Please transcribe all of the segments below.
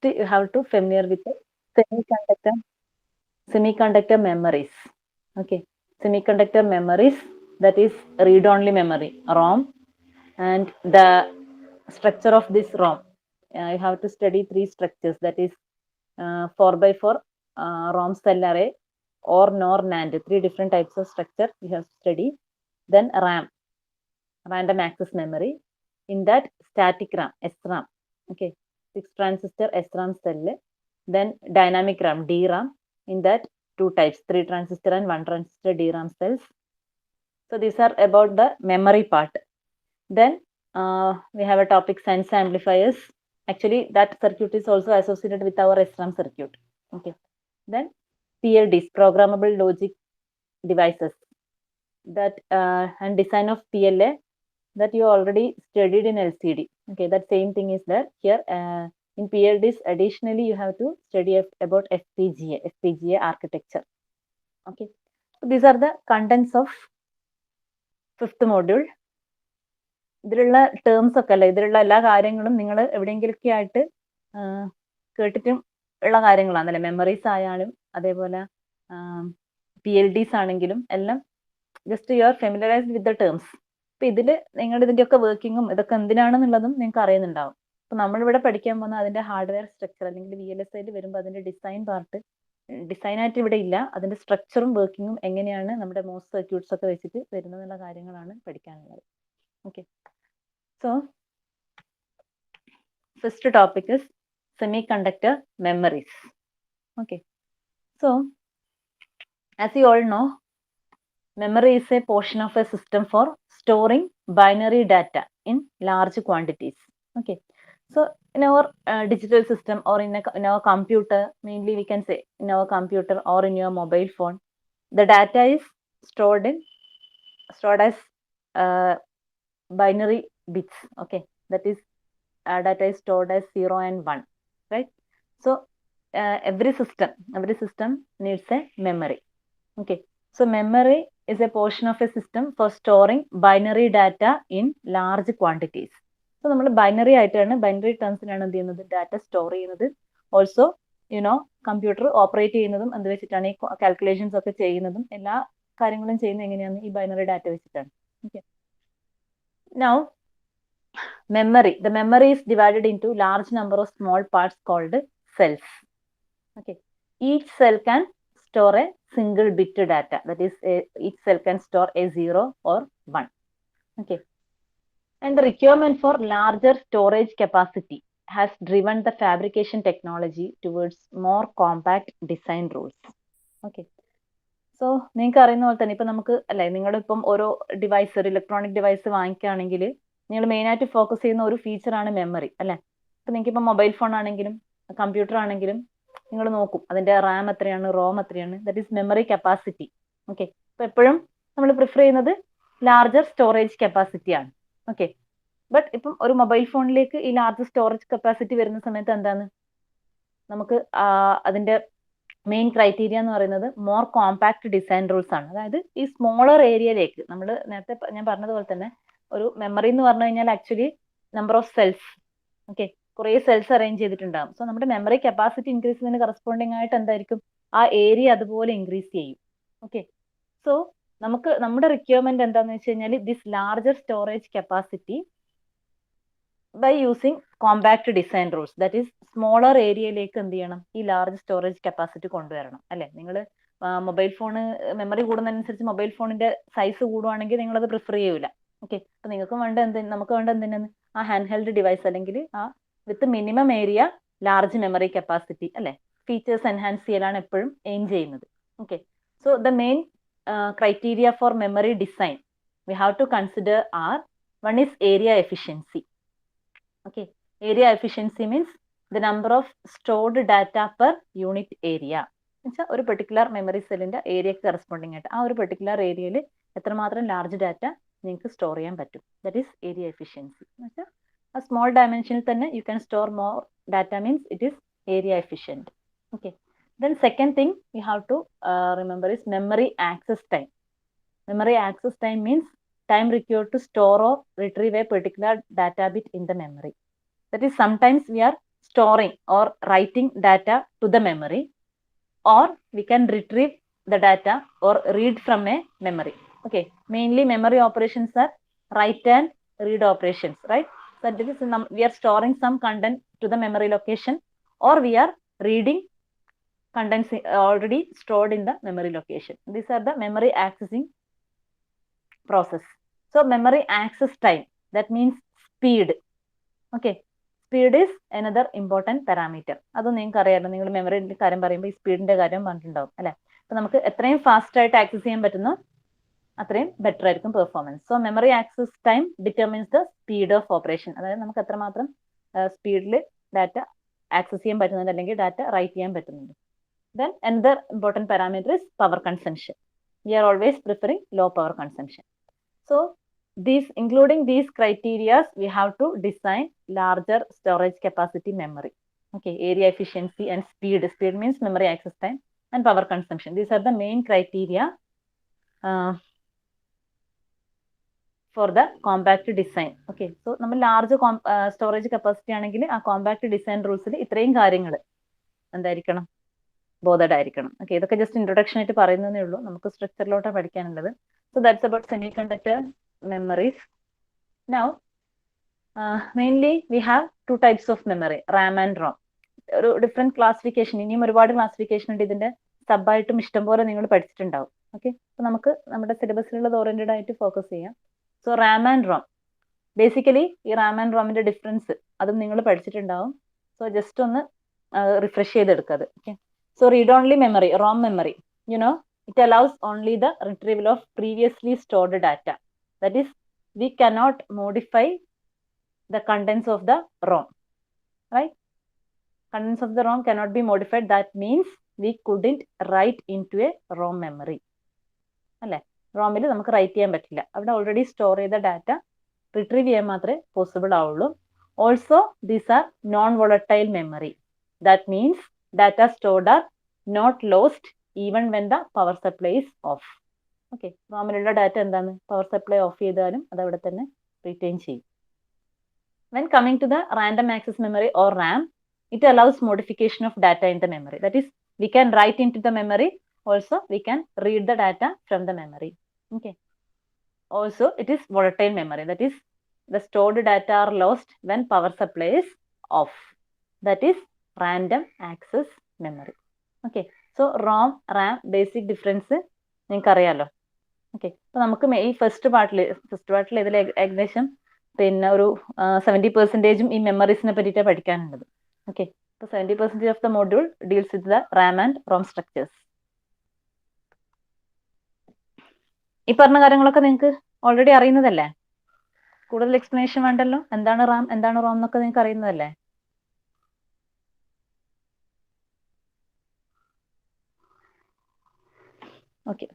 first you have to familiar with the semiconductor memories. Okay, semiconductor memories, that is read-only memory, ROM, and the structure of this ROM. You have to study three structures, that is 4x4 ROM cell array, or NOR NAND, three different types of structure you have to study. Then RAM, random access memory. In that, static RAM, SRAM. Okay, 6 transistor SRAM cell. Then dynamic RAM, DRAM. In that, two types, 3 transistor and 1 transistor DRAM cells. So these are about the memory part. Then we have a topic, sense amplifiers. Actually, that circuit is also associated with our SRAM circuit. Okay. Then PLDs, programmable logic devices. That and design of PLA, that you already studied in LCD. Okay, that same thing is there here. In PLDs, additionally, you have to study about FPGA architecture. Okay, so these are the contents of 5th module. ഇതിലുള്ള terms ഒക്കെ അല്ല, ഇതിലുള്ള എല്ലാ കാര്യങ്ങളും നിങ്ങൾ എവിടെയെങ്കിലൊക്കെ ആയിട്ട് കേട്ടിട്ടും ഉള്ള കാര്യങ്ങളാണല്ലേ. മെമ്മറീസ് ആയാലും അതേപോലെ PLDs ആണെങ്കിലും എല്ലാം just you are familiarised with the terms. അപ്പൊ ഇതിൽ നിങ്ങൾ ഇതിന്റെയൊക്കെ വർക്കിങ്ങും ഇതൊക്കെ എന്തിനാണെന്നുള്ളതും നിങ്ങൾക്ക് അറിയുന്നുണ്ടാവും. അപ്പൊ നമ്മളിവിടെ പഠിക്കാൻ പോകുന്ന അതിന്റെ ഹാർഡ്വെയർ സ്ട്രക്ചർ, അല്ലെങ്കിൽ VLSI വരുമ്പോൾ അതിന്റെ ഡിസൈൻ പാർട്ട്, ഡിസൈനായിട്ട് ഇവിടെ ഇല്ല, അതിന്റെ സ്ട്രക്ചറും വർക്കിങ്ങും എങ്ങനെയാണ് നമ്മുടെ MOS സർക്യൂട്ട്സ് ഒക്കെ വെച്ചിട്ട് വരുന്നതെന്നുള്ള കാര്യങ്ങളാണ് പഠിക്കാനുള്ളത്. Okay, so first topic is semiconductor memories. Okay, so as you all know, memory is a portion of a system for storing binary data in large quantities. Okay, so in our digital system, or in our computer, mainly we can say in our computer or in your mobile phone, the data is stored as binary bits. Okay, that is data is stored as 0 and 1, right? So every system needs a memory. Okay, so memory is a portion of a system for storing binary data in large quantities. So നമ്മൾ binary ആയിട്ടാണ്, binary ടേംസിലാണ് എന്ത് ചെയ്യുന്നത്, data store ചെയ്യുന്നത്. Also computer operate ചെയ്യുന്നതും എന്ത് വെച്ചിട്ടാണ്, ഈ calculations ഒക്കെ ചെയ്യുന്നതും എല്ലാ കാര്യങ്ങളും ചെയ്യുന്നത് എങ്ങനെയാണ്, ഈ ബൈനറി ഡാറ്റ വെച്ചിട്ടാണ്. Okay, now memory, the memory is divided into large number of small parts called cells. Okay, each cell can store a single bit data, that is each cell can store a 0 or 1. Okay, and the requirement for larger storage capacity has driven the fabrication technology towards more compact design rules. Okay, so നിങ്ങൾക്ക് അറിയുന്ന പോലെ തന്നെ ഇപ്പം നമുക്ക് അല്ലെ, നിങ്ങളിപ്പം ഓരോ device, ഒരു ഇലക്ട്രോണിക് ഡിവൈസ് വാങ്ങിക്കുകയാണെങ്കിൽ നിങ്ങൾ മെയിനായിട്ട് ഫോക്കസ് ചെയ്യുന്ന ഒരു ഫീച്ചറാണ് മെമ്മറി അല്ലെ. ഇപ്പം നിങ്ങൾക്ക് ഇപ്പം മൊബൈൽ ഫോൺ ആണെങ്കിലും കമ്പ്യൂട്ടർ ആണെങ്കിലും നിങ്ങൾ നോക്കും അതിന്റെ റാം എത്രയാണ്, റോം എത്രയാണ്, that is memory capacity. Okay, അപ്പൊ എപ്പോഴും നമ്മൾ പ്രിഫർ ചെയ്യുന്നത് ലാർജർ സ്റ്റോറേജ് കപ്പാസിറ്റി ആണ്. ഓക്കെ, ബട്ട് ഇപ്പം ഒരു മൊബൈൽ ഫോണിലേക്ക് ഈ ലാർജർ സ്റ്റോറേജ് കപ്പാസിറ്റി വരുന്ന സമയത്ത് എന്താണ്, നമുക്ക് അതിന്റെ മെയിൻ ക്രൈറ്റീരിയ എന്ന് പറയുന്നത് മോർ കോമ്പാക്ട് ഡിസൈൻ റൂൾസ് ആണ്. അതായത് ഈ സ്മോളർ ഏരിയയിലേക്ക്, നമ്മൾ നേരത്തെ ഞാൻ പറഞ്ഞതുപോലെ തന്നെ ഒരു മെമ്മറി എന്ന് പറഞ്ഞു കഴിഞ്ഞാൽ actually number of cells. Okay, കുറേ സെൽസ് അറേഞ്ച് ചെയ്തിട്ടുണ്ടാകും. സോ നമ്മുടെ മെമ്മറി കപ്പാസിറ്റി ഇൻക്രീസ് ചെയ്യുന്നതിന് കറസ്പോണ്ടിങ് ആയിട്ട് എന്തായിരിക്കും, ആ ഏരിയ അതുപോലെ ഇൻക്രീസ് ചെയ്യും. ഓക്കെ, സോ നമുക്ക് നമ്മുടെ റിക്വയർമെന്റ് എന്താണെന്ന് വെച്ച് കഴിഞ്ഞാൽ this larger storage capacity by using compact design rules, that is smaller ഏരിയയിലേക്ക് എന്ത് ചെയ്യണം, ഈ ലാർജ് സ്റ്റോറേജ് കപ്പാസിറ്റി കൊണ്ടുവരണം അല്ലെ. നിങ്ങൾ മൊബൈൽ ഫോണ് മെമ്മറി കൂടുന്നതനുസരിച്ച് മൊബൈൽ ഫോണിന്റെ സൈസ് കൂടുവാണെങ്കിൽ നിങ്ങൾ അത് പ്രിഫർ ചെയ്യൂല. ഓക്കെ, അപ്പൊ നിങ്ങൾക്ക് വേണ്ട നമുക്ക് വേണ്ട എന്തിനാണ്, ആ ഹാൻഡ് ഹെൽഡ് ഡിവൈസ് അല്ലെങ്കിൽ ആ with minimum area large memory capacity അല്ലെ, ഫീച്ചേഴ്സ് എൻഹാൻസ് ചെയ്യലാണ് എപ്പോഴും എയിം ചെയ്യുന്നത്. Okay, so the main criteria for memory design we have to consider are, one is area efficiency. Okay, area efficiency means the number of stored data per unit area. എന്നുവെച്ചാൽ ഒരു particular memory സെല്ലിന്റെ ഏരിയക്ക് corresponding ആയിട്ട് ആ ഒരു particular ഏരിയയിൽ എത്രമാത്രം large data നിങ്ങൾക്ക് store ചെയ്യാൻ പറ്റും, ദാറ്റ് ഈസ് ഏരിയ എഫിഷ്യൻസി. എന്നുവെച്ചാൽ ആ സ്മോൾ ഡയമെൻഷനിൽ തന്നെ you can store more data, means it is area efficient. Okay, then second thing you have to remember is memory access time. Memory access time means time required to store or retrieve a particular data bit in the memory. That is, sometimes we are storing or writing data to the memory, or we can retrieve the data or read from a memory. Okay, mainly memory operations are write and read operations, right? So this is we are storing some content to the memory location, or we are reading contents already stored in the memory location. These are the memory accessing process. So memory access time, that means speed. Okay, speed is another important parameter. അത് നിങ്ങൾക്ക് അറിയാമല്ലോ, നിങ്ങൾ മെമ്മറിയുടെ കാര്യം പറയുമ്പോൾ ഈ സ്പീഡിന്റെ കാര്യം പറഞ്ഞിട്ടുണ്ടാവും അല്ലെ. അപ്പൊ നമുക്ക് എത്രയും ഫാസ്റ്റ് ആയിട്ട് ആക്സസ് ചെയ്യാൻ പറ്റുന്നു അത്രയും ബെറ്റർ ആയിരിക്കും performance. So memory access time determines the speed of operation. അതായത് നമുക്ക് എത്രമാത്രം സ്പീഡിൽ ഡാറ്റ ആക്സസ് ചെയ്യാൻ പറ്റുന്നുണ്ട് അല്ലെങ്കിൽ ഡാറ്റ റൈറ്റ് ചെയ്യാൻ പറ്റുന്നുണ്ട്. Then another important parameter is power consumption. We are always preferring low power consumption. So including these criteria, we have to design larger storage capacity memory. Okay, area efficiency and speed. Speed means memory access time and power consumption. These are the main criteria for the compact design. Okay, so നമ്മൾ large storage capacity ആണെങ്കിൽ ആ compact design rules ഇത്രയും കാര്യങ്ങൾ എന്തായിരിക്കണം, bothered ആയിരിക്കണം. Okay, ഇതൊക്കെ just introduction ആയിട്ട് പറയുന്നതേ ഉള്ളൂ, നമുക്ക് സ്ട്രക്ചറിലോട്ടാണ് പഠിക്കാനുള്ളത്. So that's about semiconductor memories. Now mainly we have two types of memory, RAM and ROM. ഒരു ഡിഫറെന്റ് ക്ലാസിഫിക്കേഷൻ, ഇനിയും ഒരുപാട് ക്ലാസിഫിക്കേഷൻ ഉണ്ട്. ഇതിന്റെ സബായിട്ടും ഇഷ്ടംപോലെ നിങ്ങൾ പഠിച്ചിട്ടുണ്ടാവും. ഓക്കെ, അപ്പൊ നമുക്ക് നമ്മുടെ സിലബസിലുള്ളത് ഓറിയന്റഡ് ആയിട്ട് ഫോക്കസ് ചെയ്യാം. So RAM and ROM, basically ഈ റാം ആൻഡ് റോമിന്റെ ഡിഫറൻസ് അതും നിങ്ങൾ പഠിച്ചിട്ടുണ്ടാവും. സോ ജസ്റ്റ് ഒന്ന് റിഫ്രഷ് ചെയ്തെടുക്കുക. Okay, so read-only memory, ROM memory, it allows only the retrieval of previously stored data. That is, we cannot modify the contents of the ROM, right? Contents of the ROM cannot be modified. That means we couldn't write into a ROM memory. അല്ലേ, റോമിൽ നമുക്ക് right ചെയ്യാൻ പറ്റില്ല. അവിടെ already store ചെയ്ത data retrieve ചെയ്യാൻ മാത്രമേ possible ആവുള്ളൂ. Also these are non volatile memory. That means data stored are not lost even when the power supply is off. Okay, റോമിലുള്ള ഡാറ്റ എന്താണ്, പവർ സപ്ലൈ ഓഫ് ചെയ്താലും അത് അവിടെ തന്നെ റിറ്റെയിൻ ചെയ്യും. When coming to the random access memory or RAM, it allows modification of data in the memory. That is, we can write into the memory, also we can read the data from the memory. Okay, also it is volatile memory. That is, the stored data are lost when power supply is off. That is random access memory. Okay, so ROM, RAM basic difference നിങ്ങൾക്ക് അറിയാലോ. Okay, അപ്പൊ നമുക്ക് ഈ first പാർട്ടിൽ ഇതിൽ ഏകദേശം പിന്നെ ഒരു 70% ഈ മെമ്മറീസിനെ പറ്റിയിട്ട് പഠിക്കാനുള്ളത്. ഓക്കെ, അപ്പൊ 70% of the module deals with the RAM and ROM structures. ഈ പറഞ്ഞ കാര്യങ്ങളൊക്കെ നിങ്ങൾക്ക് ഓൾറെഡി അറിയുന്നതല്ലേ, കൂടുതൽ എക്സ്പ്ലനേഷൻ വേണ്ടല്ലോ. എന്താണ് റാം, എന്താണ് റോം എന്നൊക്കെ നിങ്ങൾക്ക് അറിയുന്നതല്ലേ. ഓക്കെ,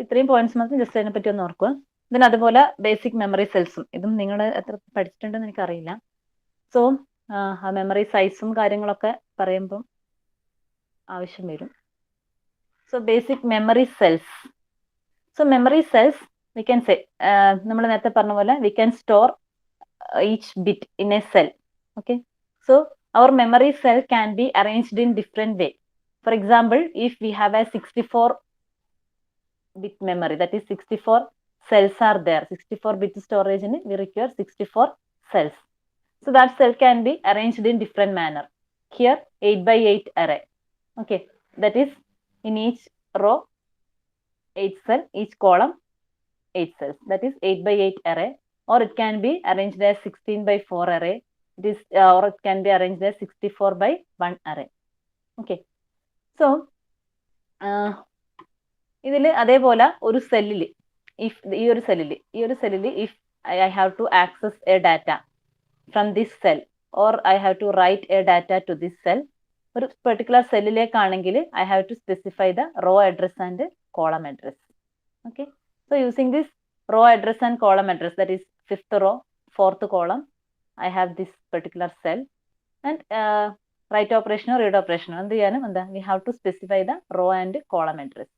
ഇത്രയും പോയിന്റ്സ് മാത്രം ജസ്റ്റ് അതിനെ പറ്റി ഒന്ന് ഓർക്കുക. ഇതിന് അതുപോലെ ബേസിക് മെമ്മറി സെൽസും, ഇതും നിങ്ങൾ എത്ര പഠിച്ചിട്ടുണ്ടെന്ന് എനിക്കറിയില്ല. സോ ആ മെമ്മറി സൈസും കാര്യങ്ങളൊക്കെ പറയുമ്പം ആവശ്യം വരും. So basic memory cells. So memory cells we can say, നമ്മൾ നേരത്തെ പറഞ്ഞ പോലെ we can store each bit in a cell. Okay, so our memory cell can be arranged in different way. For example, if we have a 64-bit memory, that is 64 cells are there. 64-bit storage in it, we require 64 cells. So that cell can be arranged in different manner. Here 8x8 array. Okay, that is in each row 8 cell, each column 8 cells. That is 8x8 array. Or it can be arranged as 16x4 array. Or it can be arranged as 64x1 array. Okay. So ഇതിൽ അതേപോലെ ഒരു സെല്ലിൽ ഈ ഒരു സെല്ലിൽ if I have to access a data from this cell or I have to write a data to this cell, ഒരു particular സെല്ലിലേക്കാണെങ്കിൽ I have to specify the row address and column address. Okay, so using this row address and column address, that is 5th row 4th column, I have this particular cell, and write operation or read operation എന്ത് ചെയ്യാനും we have to specify the row and column address.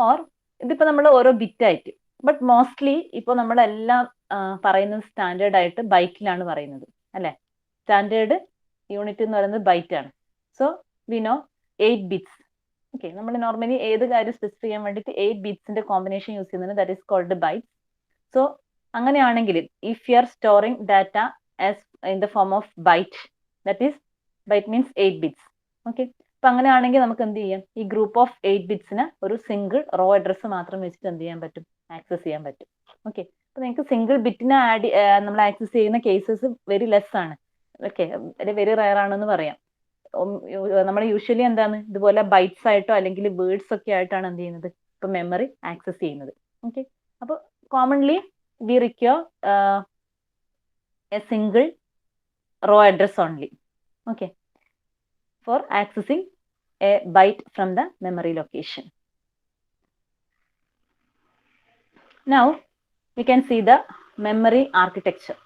or ഇതിപ്പോ നമ്മൾ ഓരോ bit ആയിട്ട്, but mostly ഇപ്പോൾ നമ്മളെല്ലാം പറയുന്നത് standard ആയിട്ട് ബൈറ്റിലാണ് പറയുന്നത് അല്ലെ. സ്റ്റാൻഡേർഡ് യൂണിറ്റ് എന്ന് പറയുന്നത് ബൈറ്റ് ആണ്. So we know 8 bits. Okay, നമ്മൾ നോർമലി ഏത് കാര്യം സ്പെസിഫൈ ചെയ്യാൻ വേണ്ടിയിട്ട് 8 ബിറ്റ്സിന്റെ കോമ്പിനേഷൻ യൂസ് ചെയ്യുന്നത്, that is called bytes. So അങ്ങനെയാണെങ്കിൽ if you are storing data as in the form of byte, that is byte means 8 bits. Okay, അപ്പൊ അങ്ങനെയാണെങ്കിൽ നമുക്ക് എന്ത് ചെയ്യാം, ഈ ഗ്രൂപ്പ് ഓഫ് 8 ബിറ്റ്സിന് ഒരു സിംഗിൾ റോ അഡ്രസ്സ് മാത്രം വെച്ചിട്ട് എന്ത് ചെയ്യാൻ പറ്റും, ആക്സസ് ചെയ്യാൻ പറ്റും. ഓക്കെ, അപ്പൊ നിങ്ങൾക്ക് സിംഗിൾ ബിറ്റിനെ നമ്മൾ ആക്സസ് ചെയ്യുന്ന കേസസ് വെരി ലെസ് ആണ്. ഓക്കെ, വെരി റയർ ആണെന്ന് പറയാം. നമ്മൾ യൂഷ്വലി എന്താണ് ഇതുപോലെ ബൈറ്റ്സ് ആയിട്ടോ അല്ലെങ്കിൽ വേർഡ്സ് ഒക്കെ ആയിട്ടാണ് എന്ത് ചെയ്യുന്നത്, ഇപ്പൊ മെമ്മറി ആക്സസ് ചെയ്യുന്നത്. ഓക്കെ, അപ്പൊ commonly V require A single raw address only, okay, for accessing a byte from the memory location. Now we can see the memory architecture.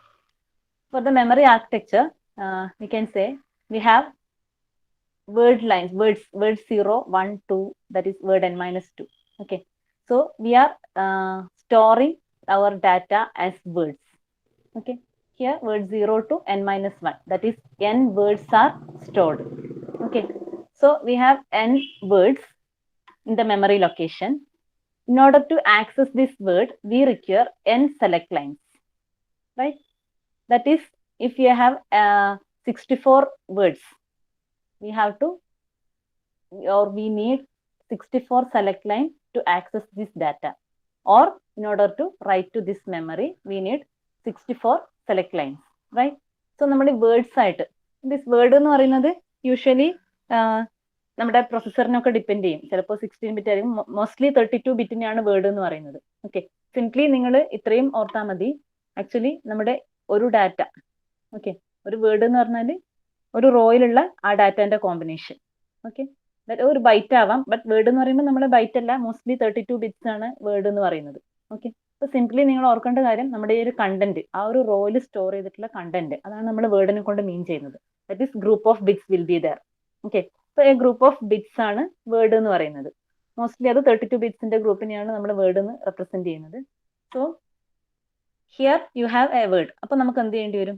For the memory architecture, we can say we have word lines, words 0, 1, 2, that is word n minus 2. Okay, so we are storing our data as words. Okay, here word 0 to n minus 1, that is n words are stored. Okay, so we have n words in the memory location. In order to access this word, we require n select lines, right? That is, if you have 64 words, we have to, or we need 64 select lines to access this data. Or in order to write to this memory, we need 64 select lines, right? So നമ്മുടെ words ആയിട്ട്, this word എന്ന് പറയുന്നത് usually നമ്മുടെ പ്രൊസസ്സറിനൊക്കെ depend ചെയ്യും. ചിലപ്പോൾ 16 bit ആയിരിക്കും, mostly 32 ബിറ്റിനെയാണ് word എന്ന് പറയുന്നത്. ഓക്കെ, സിംപ്ലി നിങ്ങൾ ഇത്രയും ഓർത്താൽ മതി. ആക്ച്വലി നമ്മുടെ ഒരു ഡാറ്റ, ഓക്കെ, ഒരു വേർഡ് എന്ന് പറഞ്ഞാൽ ഒരു റോയിലുള്ള ആ ഡാറ്റാന്റെ കോമ്പിനേഷൻ. ഓക്കെ, ഒരു ബൈറ്റ് ആവാം, ബട്ട് വേർഡ് എന്ന് പറയുമ്പോൾ നമ്മുടെ ബൈറ്റ് അല്ല, മോസ്റ്റ്ലി 32 ബിറ്റ്സ് ആണ് വേർഡ് എന്ന് പറയുന്നത്. ഓക്കെ, അപ്പൊ സിംപ്ലി നിങ്ങൾ ഓർക്കേണ്ട കാര്യം, നമ്മുടെ ഈ ഒരു കണ്ടന്റ്, ആ ഒരു റോയിൽ സ്റ്റോർ ചെയ്തിട്ടുള്ള കണ്ടന്റ്, അതാണ് നമ്മൾ വേർഡിനെ കൊണ്ട് മീൻ ചെയ്യുന്നത്. That is group of bits will be there. Okay, അപ്പൊ ഈ ഗ്രൂപ്പ് ഓഫ് ബിറ്റ്സ് ആണ് വേർഡ് എന്ന് പറയുന്നത്. മോസ്റ്റ്ലി അത് 32 ബിറ്റ്സിന്റെ ഗ്രൂപ്പിനെയാണ് നമ്മൾ വേർഡ് എന്ന് റെപ്രസെന്റ് ചെയ്യുന്നത്. So here you have a word. അപ്പൊ നമുക്ക് എന്ത് ചെയ്യേണ്ടി വരും,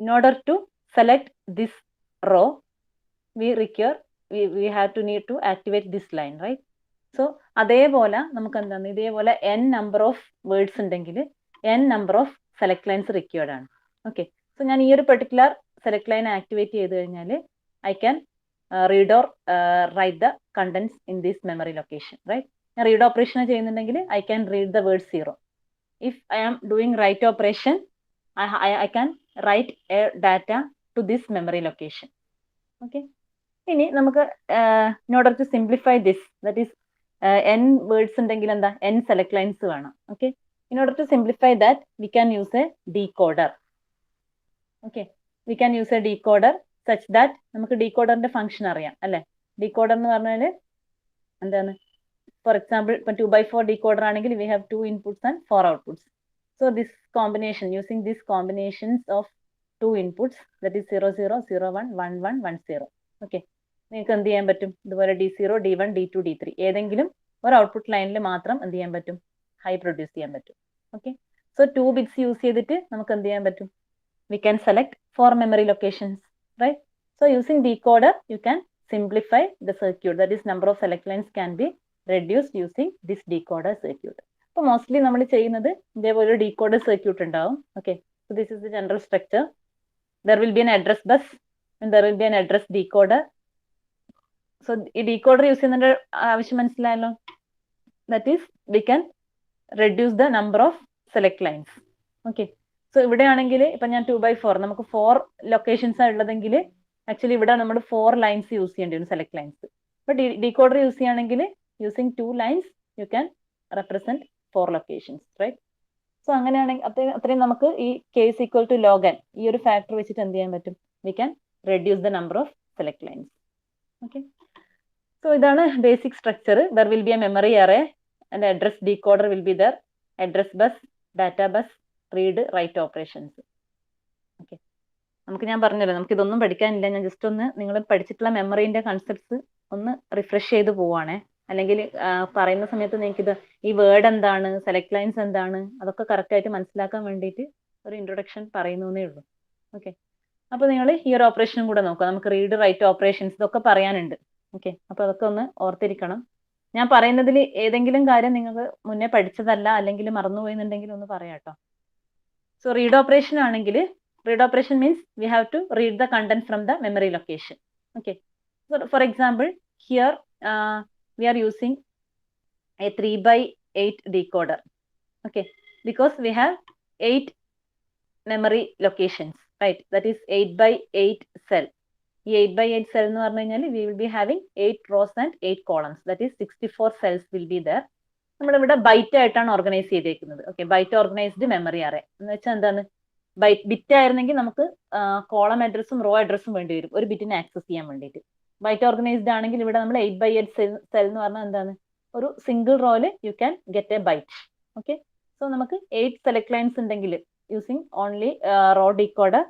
in order to select this row we require, we have to need to activate this line, right? So അതേപോലെ നമുക്ക് എന്താണ്, ഇതേപോലെ n number of words ഉണ്ടെങ്കിൽ n number of select lines required ആണ്. ഓക്കെ, സോ ഞാൻ ഈ ഒരു പെർട്ടിക്കുലർ സെലക്ട് ലൈൻ ആക്ടിവേറ്റ് ചെയ്ത് കഴിഞ്ഞാൽ I can read or write the contents in this memory location, right? ഞാൻ read operation ചെയ്യുന്നുണ്ടെങ്കിൽ I can read the word 0. If I am doing write operation, I can write a data to this memory location. Okay, ഇനി നമുക്ക് in order to simplify this, that is n words ഉണ്ടെങ്കിൽ എന്താ, n select lines വേണം. Okay, in order to simplify that, we can use a decoder. Okay, we can use a decoder such that നമുക്ക് ഡീകോഡറിന്റെ function അറിയാം അല്ലെ. Decoder എന്ന് പറഞ്ഞാൽ എന്താണ്, for example ഇപ്പൊ 2x4 ഡീകോഡർ ആണെങ്കിൽ we have 2 inputs and 4 outputs. So this combination, using these combinations of 2 inputs, that is 0 0 0 1 1 1 1 0. Okay, നിങ്ങൾക്ക് എന്ത് ചെയ്യാൻ പറ്റും, ഇതുപോലെ D0 D1 D2 D3 ഏതെങ്കിലും ഒരു ഔട്ട്പുട്ട് ലൈനിൽ മാത്രം എന്ത് ചെയ്യാൻ പറ്റും, ഹൈ പ്രൊഡ്യൂസ് ചെയ്യാൻ പറ്റും. ഓക്കെ, സോ 2 ബിറ്റ്സ് യൂസ് ചെയ്തിട്ട് നമുക്ക് എന്ത് ചെയ്യാൻ പറ്റും, we can select 4 memory locations, right? So using decoder, you can simplify the circuit, that is number of select lines can be reduced using this decoder circuit. അപ്പോൾ mostly നമ്മൾ ചെയ്യുന്നത് ഇതേപോലെ ഒരു ഡീകോഡർ സർക്യൂട്ട് ഉണ്ടാവും. Okay, so this is the general structure. There will be an address bus and there will be an address decoder. So ഈ decoder use ചെയ്യുന്നതിന്റെ ആവശ്യം മനസ്സിലായല്ലോ. That is we can reduce the number of select lines. Okay, so ഇവിടെയാണെങ്കിൽ ഇപ്പൊ ഞാൻ 2x4, നമുക്ക് 4 locations ആണ് ഉള്ളതെങ്കിൽ ആക്ച്വലി ഇവിടെ നമ്മൾ 4 ലൈൻസ് യൂസ് ചെയ്യേണ്ടി വരും, select lines. But decoder use ചെയ്യുകയാണെങ്കിൽ using 2 lines you can represent 4 locations, right? So അങ്ങനെയാണെങ്കിൽ അത്രയും നമുക്ക് ഈ case equal to log n ഈ ഒരു ഫാക്ടർ വെച്ചിട്ട് എന്ത് ചെയ്യാൻ പറ്റും, we can reduce the number of select lines. Okay, so ഇതാണ് basic structure. There will be a memory array and address decoder will be there, address bus, data bus, read write operations. Okay, നമുക്ക് ഞാൻ പറഞ്ഞല്ലോ നമുക്ക് ഇതൊന്നും പഠിക്കാനില്ല, ഞാൻ just ഒന്ന് നിങ്ങൾ പഠിച്ചിട്ടുള്ള മെമ്മറിന്റെ കൺസെപ്റ്റ്സ് ഒന്ന് റിഫ്രഷ് ചെയ്ത് പോവാണേ. അല്ലെങ്കിൽ പറയുന്ന സമയത്ത് നിങ്ങൾക്കിത് ഈ വേർഡ് എന്താണ്, സെലക്ട് ലൈൻസ് എന്താണ്, അതൊക്കെ കറക്റ്റ് ആയിട്ട് മനസ്സിലാക്കാൻ വേണ്ടിയിട്ട് ഒരു ഇൻട്രൊഡക്ഷൻ പറയുന്നേ ഉള്ളൂ. ഓക്കെ, അപ്പൊ നിങ്ങൾ ഈ ഒരു ഓപ്പറേഷനും കൂടെ നോക്കുക. നമുക്ക് റീഡ് റൈറ്റ് ഓപ്പറേഷൻസ് ഇതൊക്കെ പറയാനുണ്ട്. ഓക്കെ, അപ്പൊ അതൊക്കെ ഒന്ന് ഓർത്തിരിക്കണം. ഞാൻ പറയുന്നതിൽ ഏതെങ്കിലും കാര്യം നിങ്ങൾക്ക് മുന്നേ പഠിച്ചതല്ല അല്ലെങ്കിൽ മറന്നുപോയെന്നുണ്ടെങ്കിൽ ഒന്ന് പറയാട്ടോ. സോ റീഡ് ഓപ്പറേഷൻ ആണെങ്കിൽ, read operation means we have to read the content from the memory location. Okay, for example here we are using a 3x8 decoder. Okay, because we have 8 memory locations, right? That is 8x8 cell. ഈ 8x8 cell എന്ന് പറഞ്ഞു കഴിഞ്ഞാൽ we will be having 8 rows and 8 columns. That is 64 cells will be there. നമ്മളിവിടെ byte ആയിട്ടാണ് organise ചെയ്തേക്കുന്നത്. Okay, byte organised memory array എന്ന് വെച്ചാൽ എന്താണ്? ബിറ്റ് ആയിരുന്നെങ്കിൽ നമുക്ക് കോളം അഡ്രസ്സും റോ അഡ്രസ്സും വേണ്ടി വരും ഒരു ബിറ്റിനെ ആക്സസ് ചെയ്യാൻ വേണ്ടിയിട്ട്. ബൈറ്റ് ഓർഗനൈസ്ഡ് ആണെങ്കിൽ ഇവിടെ നമ്മൾ 8x8 സെൽ എന്ന് പറഞ്ഞാൽ എന്താണ്? ഒരു സിംഗിൾ റോയില് you can get a byte. Okay, so നമുക്ക് 8 സെലക്ട് ലൈൻസ് ഉണ്ടെങ്കിൽ using only row decoder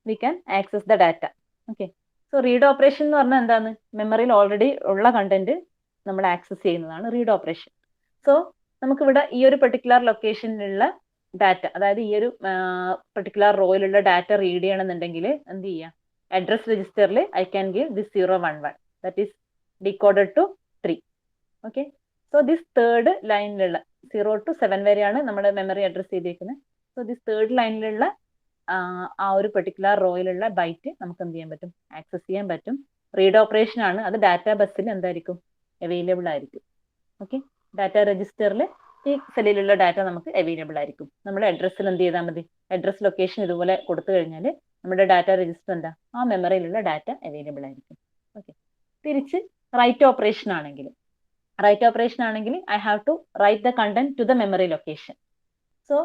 we can access the data. Okay, so read operation എന്ന് പറഞ്ഞാൽ എന്താണ്? മെമ്മറിയിൽ ഓൾറെഡി ഉള്ള കണ്ടന്റ് നമ്മൾ ആക്സസ് ചെയ്യുന്നതാണ് റീഡ് ഓപ്പറേഷൻ. സോ നമുക്കിവിടെ ഈ ഒരു പെർട്ടിക്കുലർ ലൊക്കേഷനിലുള്ള ഡാറ്റ, അതായത് ഈ ഒരു പെർട്ടിക്കുലർ റോയിലുള്ള ഡാറ്റ റീഡ് ചെയ്യണമെന്നുണ്ടെങ്കിൽ എന്ത് ചെയ്യാം? അഡ്രസ് രജിസ്റ്ററിൽ I can give this 011 that is decoded to 3. Okay, so this third ലൈനിലുള്ള 0 to 7 വരെയാണ് നമ്മുടെ മെമ്മറി അഡ്രസ് ചെയ്തേക്കുന്നത്. സോ ദിസ് തേർഡ് ലൈനിലുള്ള ആ ഒരു പെർട്ടിക്കുലർ റോയിലുള്ള ബൈറ്റ് നമുക്ക് എന്ത് ചെയ്യാൻ പറ്റും? ആക്സസ് ചെയ്യാൻ പറ്റും. റീഡ് ഓപ്പറേഷൻ ആണ്, അത് ഡാറ്റ ബസ്സിൽ എന്തായിരിക്കും? അവൈലബിൾ ആയിരിക്കും. ഓക്കെ, ഡാറ്റ രജിസ്റ്ററിൽ ഈ സെല്ലിലുള്ള ഡാറ്റ നമുക്ക് അവൈലബിൾ ആയിരിക്കും. നമ്മുടെ അഡ്രസ്സിൽ എന്ത് ചെയ്താൽ മതി? അഡ്രസ് ലൊക്കേഷൻ ഇതുപോലെ കൊടുത്തു കഴിഞ്ഞാൽ നമ്മുടെ ഡാറ്റ രജിസ്റ്റർ എന്താ? ആ മെമ്മറിയിലുള്ള ഡാറ്റ അവൈലബിൾ ആയിരിക്കും. ഓക്കെ, തിരിച്ച് റൈറ്റ് ഓപ്പറേഷൻ ആണെങ്കിൽ, I have to write the content to the memory location. So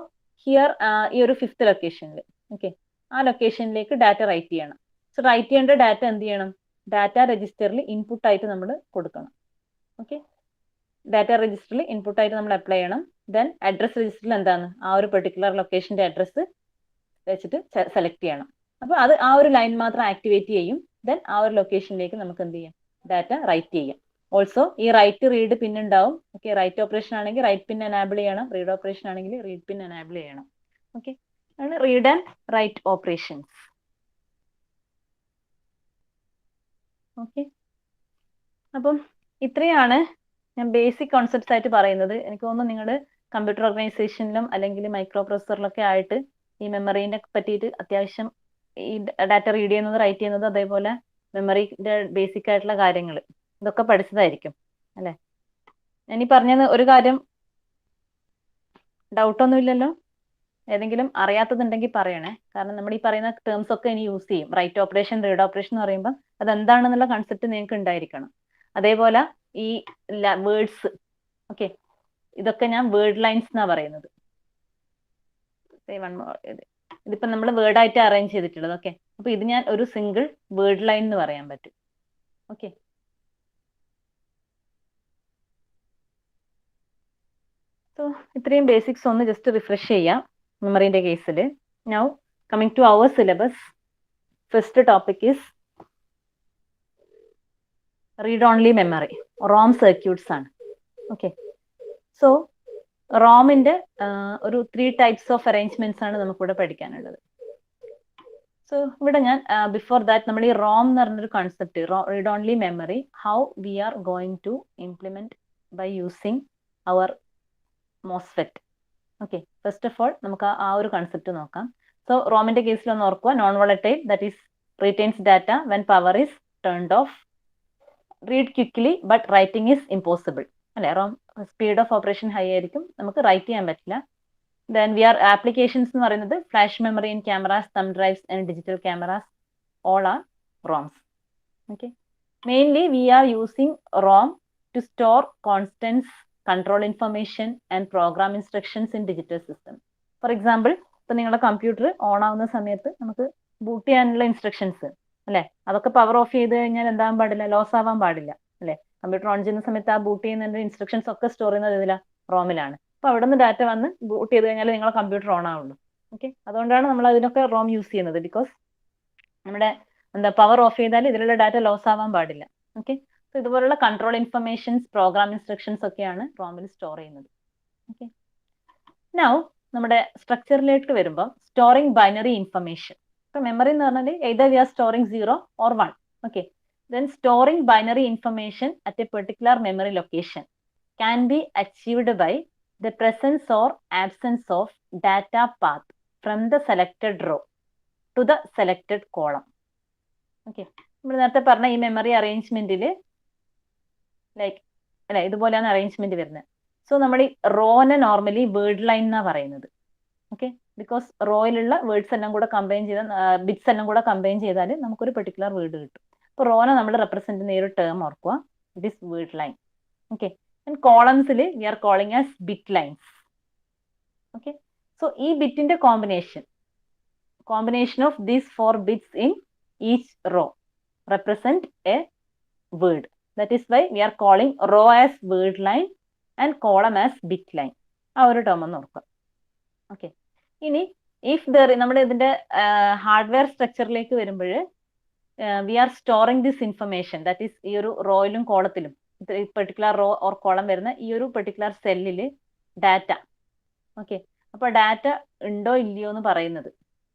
here ഈ ഒരു 5th ലൊക്കേഷനിൽ, ഓക്കെ, ആ ലൊക്കേഷനിലേക്ക് ഡാറ്റ റൈറ്റ് ചെയ്യണം. സോ റൈറ്റ് ചെയ്യേണ്ട ഡാറ്റ എന്ത് ചെയ്യണം? ഡാറ്റ രജിസ്റ്ററിൽ ഇൻപുട്ട് ആയിട്ട് നമ്മൾ കൊടുക്കണം. ഓക്കെ, ഡാറ്റ രജിസ്റ്ററിൽ ഇൻപുട്ട് ആയിട്ട് നമ്മൾ അപ്ലൈ ചെയ്യണം. ദെൻ അഡ്രസ് രജിസ്റ്ററിൽ എന്താണ്? ആ ഒരു പെർട്ടിക്കുലർ ലൊക്കേഷന്റെ അഡ്രസ് വെച്ചിട്ട് സെലക്ട് ചെയ്യണം. അപ്പോൾ അത് ആ ഒരു ലൈൻ മാത്രം ആക്ടിവേറ്റ് ചെയ്യും. ദെൻ ആ ഒരു ലൊക്കേഷനിലേക്ക് നമുക്ക് എന്ത് ചെയ്യാം? ഡാറ്റ റൈറ്റ് ചെയ്യാം. ഓൾസോ ഈ റൈറ്റ് റീഡ് പിൻ ഉണ്ടാവും. ഓക്കെ, റൈറ്റ് ഓപ്പറേഷൻ ആണെങ്കിൽ റൈറ്റ് പിൻ എനാബിൾ ചെയ്യണം, റീഡ് ഓപ്പറേഷൻ ആണെങ്കിൽ റീഡ് പിൻ എനാബിൾ ചെയ്യണം. ഓക്കെ, ആണ് read and write operations. Okay, അപ്പം ഇത്രയാണ് ഞാൻ ബേസിക് കോൺസെപ്റ്റ്സ് ആയിട്ട് പറയുന്നത്. എനിക്ക് തോന്നുന്നു നിങ്ങൾ കമ്പ്യൂട്ടർ ഓർഗനൈസേഷനിലും അല്ലെങ്കിൽ മൈക്രോ പ്രോസസറിലൊക്കെ ആയിട്ട് ഈ മെമ്മറീനെ പറ്റിയിട്ട് അത്യാവശ്യം ഈ ഡാറ്റ റീഡ് ചെയ്യുന്നത്, റൈറ്റ് ചെയ്യുന്നത്, അതേപോലെ മെമ്മറിന്റെ ബേസിക് ആയിട്ടുള്ള കാര്യങ്ങൾ ഇതൊക്കെ പഠിച്ചതായിരിക്കും അല്ലെ? ഞാൻ ഈ പറഞ്ഞത് ഒരു കാര്യം ഡൗട്ടൊന്നും ഇല്ലല്ലോ? ഏതെങ്കിലും അറിയാത്തതുണ്ടെങ്കിൽ പറയണേ. കാരണം നമ്മൾ ഈ പറയുന്ന ടേംസ് ഒക്കെ ഇനി യൂസ് ചെയ്യും. റൈറ്റ് ഓപ്പറേഷൻ, റീഡ് ഓപ്പറേഷൻ എന്ന് പറയുമ്പോൾ അത് എന്താണെന്നുള്ള കൺസെപ്റ്റ് നിങ്ങൾക്ക് ഉണ്ടായിരിക്കണം. അതേപോലെ ഈ വേർഡ്സ്, ഓക്കെ, ഇതൊക്കെ ഞാൻ വേർഡ് ലൈൻസ് എന്നാ പറയുന്നത്. ഇതിപ്പോ നമ്മൾ വേർഡ് ആയിട്ട് അറേഞ്ച് ചെയ്തിട്ടുള്ളത്. ഓക്കെ, അപ്പൊ ഇത് ഞാൻ ഒരു സിംഗിൾ വേർഡ് ലൈൻ എന്ന് പറയാൻ പറ്റും. ഓക്കെ, സോ ഇത്രയും ബേസിക്സ് ഒന്ന് ജസ്റ്റ് റിഫ്രഷ് ചെയ്യാം മെമ്മറിന്റെ കേസിൽ. Now coming to our syllabus, first topic is read only memory, ROM circuits ആണ്. ഓക്കെ, സോ റോമിന്റെ ഒരു 3 ടൈപ്സ് ഓഫ് അറേഞ്ച്മെന്റ്സ് ആണ് നമുക്കിവിടെ പഠിക്കാനുള്ളത്. സോ ഇവിടെ ഞാൻ ബിഫോർ ദാറ്റ് നമ്മൾ ഈ റോം എന്ന് പറഞ്ഞൊരു concept, read only memory, how we are going to implement by using our MOSFET. Okay, first of all നമുക്ക് ആ ഒരു കൺസെപ്റ്റ് നോക്കാം. സോ റോമിന്റെ കേസിൽ ഒന്ന് ഓർക്കുക, non volatile, that is retains data when power is turned off, read quickly but writing is impossible അല്ലെ? ROM speed of operation high ആയിരിക്കും, നമുക്ക് റൈറ്റ് ചെയ്യാൻ പറ്റില്ല. ദെൻ വി ആർ ആപ്ലിക്കേഷൻസ് എന്ന് പറയുന്നത് flash memory in cameras, thumb drives and digital cameras, all are ROMs. Okay, mainly we are using ROM to store constants, control information and program instructions in digital system. For example, ഇപ്പൊ നിങ്ങളുടെ computer on ആവുന്ന സമയത്ത് നമുക്ക് boot ചെയ്യാനുള്ള instructions അല്ലെ, അതൊക്കെ power of ചെയ്ത് കഴിഞ്ഞാൽ എന്താകാൻ പാടില്ല? ലോസ് ആവാൻ പാടില്ല അല്ലെ? കമ്പ്യൂട്ടർ ഓൺ ചെയ്യുന്ന സമയത്ത് ആ ബൂട്ട് ചെയ്യുന്ന ഇൻസ്ട്രക്ഷൻസ് ഒക്കെ സ്റ്റോർ ചെയ്യുന്നത് ഇതിലാണ്, റോമിലാണ്. അപ്പൊ അവിടെ നിന്ന് ഡാറ്റ വന്ന് ബൂട്ട് ചെയ്ത് കഴിഞ്ഞാൽ നിങ്ങളുടെ കമ്പ്യൂട്ടർ ഓൺ ആവുള്ളൂ. ഓക്കെ, അതുകൊണ്ടാണ് നമ്മൾ അതിനൊക്കെ റോം യൂസ് ചെയ്യുന്നത്. ബിക്കോസ് നമ്മുടെ പവർ ഓഫ് ചെയ്താൽ ഇതിലുള്ള ഡാറ്റ ലോസ് ആവാൻ പാടില്ല. ഓക്കെ, സോ ഇതുപോലുള്ള കൺട്രോൾ ഇൻഫർമേഷൻസ്, പ്രോഗ്രാം ഇൻസ്ട്രക്ഷൻസ് ഒക്കെയാണ് റോമിൽ സ്റ്റോർ ചെയ്യുന്നത്. ഓക്കെ, നൗ നമ്മുടെ സ്ട്രക്ചറിലേക്ക് വരുമ്പോൾ സ്റ്റോറിങ് ബൈനറി ഇൻഫർമേഷൻ. memory എന്ന് പറഞ്ഞാൽ either we are storing 0 or 1. Okay. Then storing binary information at a particular memory location can be achieved by the presence or absence of data path from the selected row to the selected column. Okay. നമ്മൾ നേരത്തെ പറഞ്ഞ ഈ memory അറേഞ്ച്മെന്റിൽ like അല്ലെ ഇതുപോലെയാണ് arrangement വരുന്നത്. So നമ്മൾ ഈ റോനെ normally word line എന്നാ പറയുന്നത്. ഓക്കെ, ബിക്കോസ് റോയിലുള്ള വേർഡ്സ് എല്ലാം കൂടെ കമ്പൈൻ ചെയ്ത ബിറ്റ്സ് എല്ലാം കൂടെ കമ്പൈൻ ചെയ്താൽ നമുക്കൊരു പെർട്ടിക്കുലർ വേർഡ് കിട്ടും. അപ്പോൾ റോനെ നമ്മൾ റെപ്രസെന്റ് ചെയ്യുന്ന ഈ ഒരു ടേം ഓർക്കുക, it is word line. Okay, and കോളംസിൽ we are calling as bit lines. Okay, so ഈ ബിറ്റിന്റെ combination of these 4 bits in each row represent a word. That is why we are calling row as word line and column as bit line. ആ ഒരു term ഒന്ന് ഓർക്കുക. Okay, ഇനി if നമ്മുടെ ഇതിന്റെ hardware സ്ട്രക്ചറിലേക്ക് വരുമ്പോൾ we are storing this information, that is ഈ ഒരു റോയിലും കോളത്തിലും പെർട്ടിക്കുലർ റോ ഓർ കോളം വരുന്ന ഈ ഒരു പെർട്ടിക്കുലർ സെല്ലിൽ ഡാറ്റ. ഓക്കെ, അപ്പൊ ഡാറ്റ ഉണ്ടോ ഇല്ലയോ എന്ന് പറയുന്നത്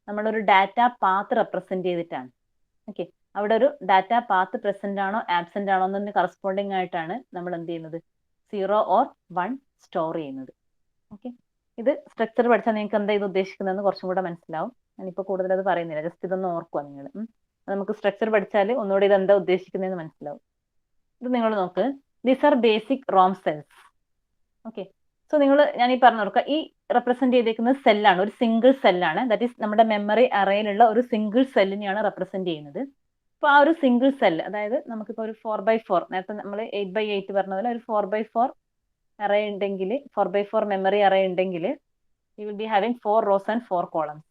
നമ്മളൊരു ഡാറ്റ പാത്ത് റെപ്രസെന്റ് ചെയ്തിട്ടാണ്. ഓക്കെ, അവിടെ ഒരു ഡാറ്റ പാത്ത് പ്രസന്റ് ആണോ ആബ്സെന്റ് ആണോ എന്നതിന് കറസ്പോണ്ടിങ് ആയിട്ടാണ് നമ്മൾ എന്ത് ചെയ്യുന്നത് 0 or 1 സ്റ്റോർ ചെയ്യുന്നത്. ഓക്കെ, ഇത് സ്ട്രക്ചർ പഠിച്ചാൽ നിങ്ങൾക്ക് എന്താ ഇത് ഉദ്ദേശിക്കുന്നതെന്ന് കുറച്ചും കൂടെ മനസ്സിലാവും. ഞാനിപ്പോൾ കൂടുതൽ അത് പറയുന്നില്ല, ജസ്റ്റ് ഇതൊന്ന് ഓർക്കുക നിങ്ങൾ. നമുക്ക് സ്ട്രക്ചർ പഠിച്ചാൽ ഒന്നുകൂടി ഇത് എന്താ ഉദ്ദേശിക്കുന്നതെന്ന് മനസ്സിലാവും. ഇത് നിങ്ങൾ നോക്ക്, these are basic ROM cells. Okay, so ഞാൻ ഈ പറഞ്ഞു കൊടുക്കുക, ഈ റെപ്രസെന്റ് ചെയ്തേക്കുന്നത് സെല്ലാണ്, ഒരു സിംഗിൾ സെല്ലാണ്. ദാറ്റ് ഈസ് നമ്മുടെ മെമ്മറി അറേയിലുള്ള ഒരു സിംഗിൾ സെല്ലിനെയാണ് റെപ്രസെന്റ് ചെയ്യുന്നത്. അപ്പോൾ ആ ഒരു സിംഗിൾ സെല്ല്, അതായത് നമുക്കിപ്പോൾ ഒരു 4x4, നേരത്തെ നമ്മൾ 8x8 പറഞ്ഞ പോലെ ഒരു 4x4 അറേ ഉണ്ടെങ്കിൽ, 4x4 മെമ്മറി അറേ ഉണ്ടെങ്കിൽ U will be having 4 rows and 4 columns.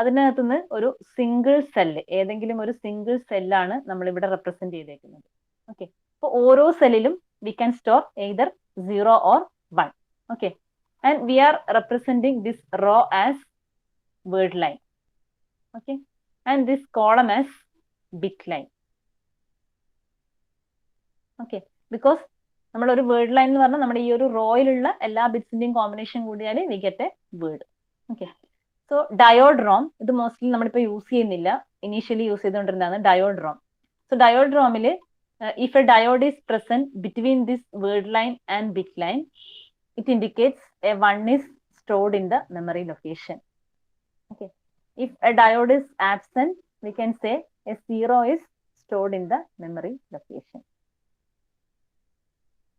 അതിനകത്തുനിന്ന് ഒരു സിംഗിൾ സെല്ല്, ഏതെങ്കിലും ഒരു സിംഗിൾ സെല്ലാണ് നമ്മൾ ഇവിടെ റെപ്രസെന്റ് ചെയ്തേക്കുന്നത്. ഓക്കെ, അപ്പോൾ ഓരോ സെല്ലിലും we can store either 0 or 1. Okay, and we are representing this row as word line. Okay, and this column as bit line. Okay, because നമ്മൾ ഒരു വേർഡ് ലൈൻ എന്ന് പറഞ്ഞാൽ നമ്മുടെ ഈ ഒരു റോയിലുള്ള എല്ലാ ബിറ്റ്സിന്റെയും കോമ്പിനേഷൻ കൂടിയാൽ we get a word. Okay, so diode ROM ഇത് മോസ്റ്റ്ലി നമ്മളിപ്പോൾ യൂസ് ചെയ്യുന്നില്ല, ഇനീഷ്യലി യൂസ് ചെയ്തുകൊണ്ടിരുന്നതാണ് ഡയോഡ് റോം. സോ ഡയോഡ് റോമിൽ if a diode is present between this word line and bit line, it indicates a 1 is stored in the memory location. Okay, if a diode is absent, we can say a 0 is stored in the memory location.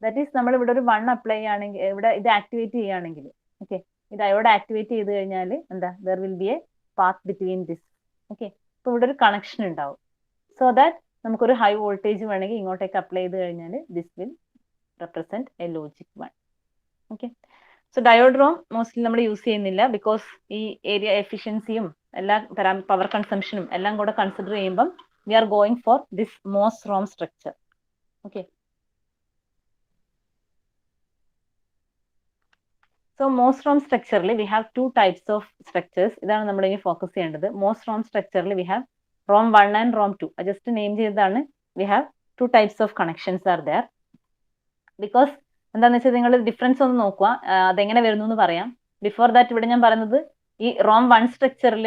That is, നമ്മൾ ഇവിടെ ഒരു 1 apply ചെയ്യുകയാണെങ്കിൽ, ഇവിടെ ഇത് activate ചെയ്യുകയാണെങ്കിൽ, okay, ഈ diode activate ചെയ്ത് കഴിഞ്ഞാൽ എന്താ, there will be a path between this. Okay, അപ്പോൾ ഇവിടെ ഒരു കണക്ഷൻ ഉണ്ടാവും. സോ ദാറ്റ് നമുക്കൊരു ഹൈ വോൾട്ടേജ് വേണമെങ്കിൽ ഇങ്ങോട്ടേക്ക് അപ്ലൈ ചെയ്ത് കഴിഞ്ഞാൽ this will represent a logic 1. Okay, so diode ROM mostly നമ്മൾ യൂസ് ചെയ്യുന്നില്ല, ബിക്കോസ് ഈ ഏരിയ എഫിഷ്യൻസിയും എല്ലാ പവർ കൺസംഷനും എല്ലാം കൂടെ കൺസിഡർ ചെയ്യുമ്പം we are going for this MOS ROM structure. Okay, so MOS ROM സ്ട്രക്ചറിൽ we have 2 types of structures. ഇതാണ് നമ്മൾ ഇനി ഫോക്കസ് ചെയ്യേണ്ടത്. മോസ് റോം സ്ട്രക്ചറിൽ we have ROM 1 and ROM 2. Just name ചെയ്തതാണ്. We have 2 types of connections are there. Because എന്താന്ന് വെച്ചാൽ നിങ്ങൾ ഡിഫറൻസ് ഒന്ന് നോക്കുക, അതെങ്ങനെ വരുന്നു എന്ന് പറയാം. ബിഫോർ ദാറ്റ് ഇവിടെ ഞാൻ പറയുന്നത് ഈ റോം 1 സ്ട്രക്ചറിൽ